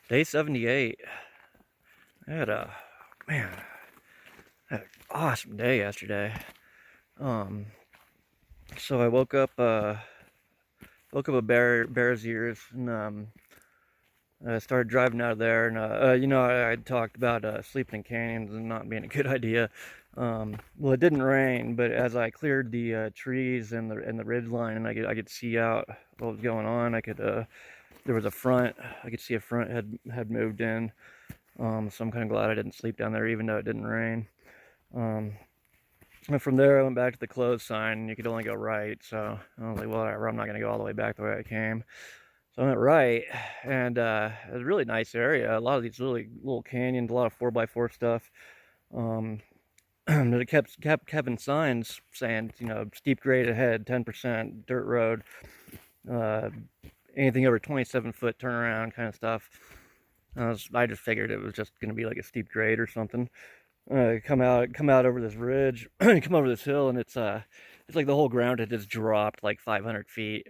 Day 78. I had a man, I had an awesome day yesterday. Um, so I woke up with bear's ears, and I started driving out of there. And I talked about sleeping in canyons and not being a good idea. Well, it didn't rain, but as I cleared the trees and the ridge line, and I could see out what was going on. There was a front. I could see a front had moved in. So I'm kind of glad I didn't sleep down there, even though it didn't rain. Um, and from there, I went back to the closed sign, and you could only go right. So I was like, well, whatever, I'm not going to go all the way back the way I came. So I went right, and it was a really nice area. A lot of these really little canyons, a lot of 4x4 stuff. Um, but it kept having signs saying, steep grade ahead, 10%, dirt road, uh, anything over 27-foot turnaround kind of stuff. I just figured it was just going to be like a steep grade or something. Come out over this ridge, come over this hill, and it's like the whole ground had just dropped like 500 feet.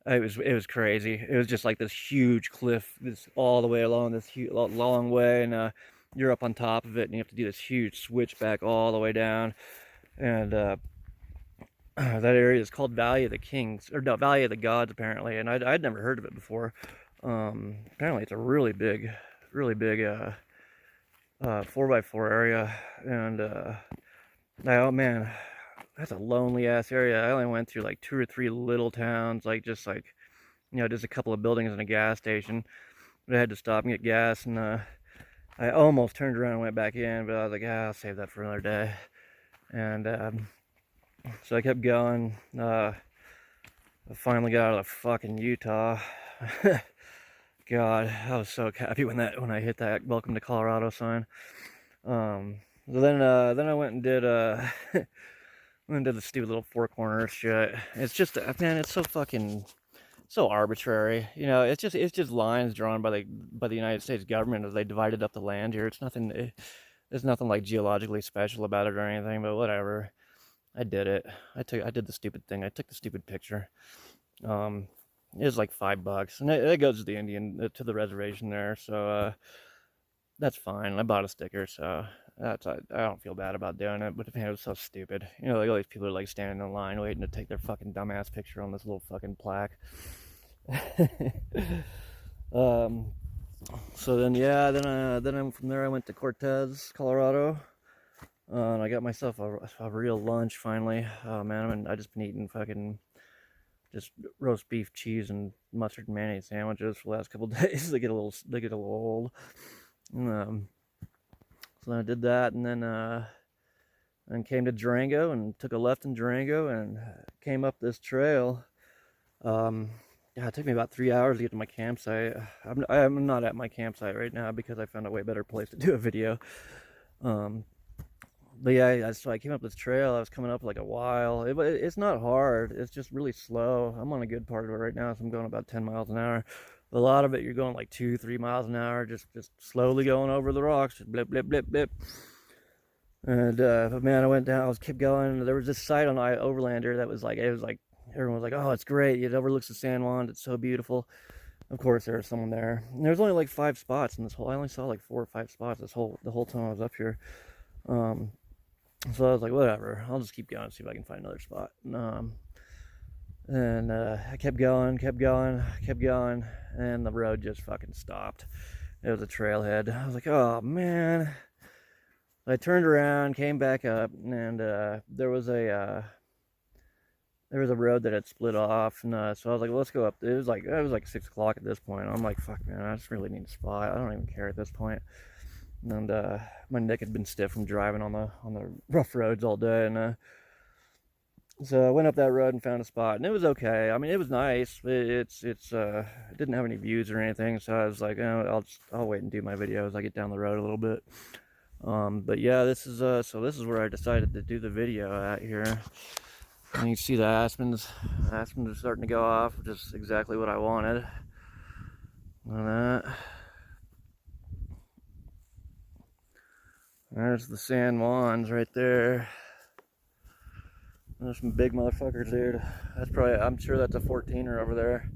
It was crazy. It was just like this huge cliff, this all the way along this long way, and you're up on top of it, and you have to do this huge switchback all the way down. And that area is called Valley of the Kings, or no, Valley of the Gods, apparently. And I'd never heard of it before. Apparently, it's a really big 4x4 area, and oh man, that's a lonely ass area. I only went through like 2 or 3 little towns, like just just a couple of buildings and a gas station. But I had to stop and get gas, and I almost turned around and went back in, but I was like, I'll save that for another day. And so I kept going. I finally got out of fucking Utah. God, I was so happy when I hit that "Welcome to Colorado" sign. Then I went and did went and did the stupid little four corners shit. It's just, man, it's so fucking so arbitrary. It's just lines drawn by the United States government as they divided up the land here. There's nothing like geologically special about it or anything, but whatever. I did it. I did the stupid thing. I took the stupid picture. It was like $5, and it goes to the to the reservation there, so that's fine. I bought a sticker, so I don't feel bad about doing it. But man, it was so stupid. Like all these people are like standing in line waiting to take their fucking dumbass picture on this little fucking plaque. um, so then yeah, then from there I went to Cortez, Colorado. And I got myself a real lunch finally. Oh man, I just been eating fucking just roast beef, cheese, and mustard and mayonnaise sandwiches for the last couple of days. They get a little old. So I did that, and then came to Durango and took a left in Durango and came up this trail. Yeah, it took me about 3 hours to get to my campsite. I'm not at my campsite right now because I found a way better place to do a video. But yeah, so I came up this trail. I was coming up like a while. It's not hard. It's just really slow. I'm on a good part of it right now, so I'm going about 10 miles an hour. But a lot of it, you're going like 2-3 miles an hour, just slowly going over the rocks, just blip, blip, blip, blip. And but man, I went down. Kept going. There was this site on Overlander that was like, everyone was like, oh, it's great. It overlooks the San Juan. It's so beautiful. Of course, there was someone there. And there was only like 5 spots in this whole. I only saw like 4 or 5 spots the whole time I was up here. So I was like, whatever, I'll just keep going, see if I can find another spot. And I kept going, and the road just fucking stopped. It was a trailhead. I was like, oh man. I turned around, came back up, and there was a road that had split off, and so I was like, well, let's go up. It was like 6 o'clock at this point. I'm like, fuck man, I just really need a spot. I don't even care at this point. And my neck had been stiff from driving on the rough roads all day, and so I went up that road and found a spot, and it was okay. I mean, it was nice. It didn't have any views or anything, so I was like, oh, I'll wait and do my video as I get down the road a little bit. But yeah, this is where I decided to do the video at here. And you can see the aspens are starting to go off, which is exactly what I wanted. And that. There's the San Juans right there. There's some big motherfuckers, dude. I'm sure that's a 14er over there.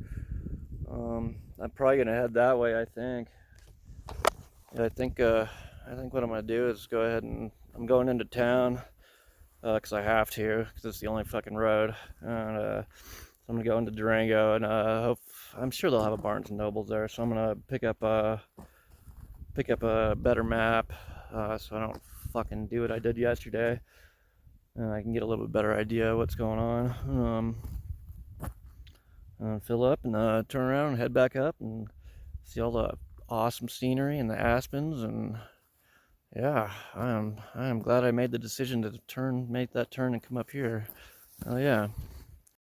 I'm probably gonna head that way, I think. I think what I'm gonna do is go ahead and I'm going into town because I have to, because it's the only fucking road. And so I'm gonna go into Durango and I'm sure they'll have a Barnes and Nobles there. So I'm gonna pick up a better map so I don't fucking do what I did yesterday, and I can get a little bit better idea of what's going on. Fill up and turn around and head back up and see all the awesome scenery and the aspens. And yeah, I am glad I made the decision to make that turn and come up here. Oh yeah.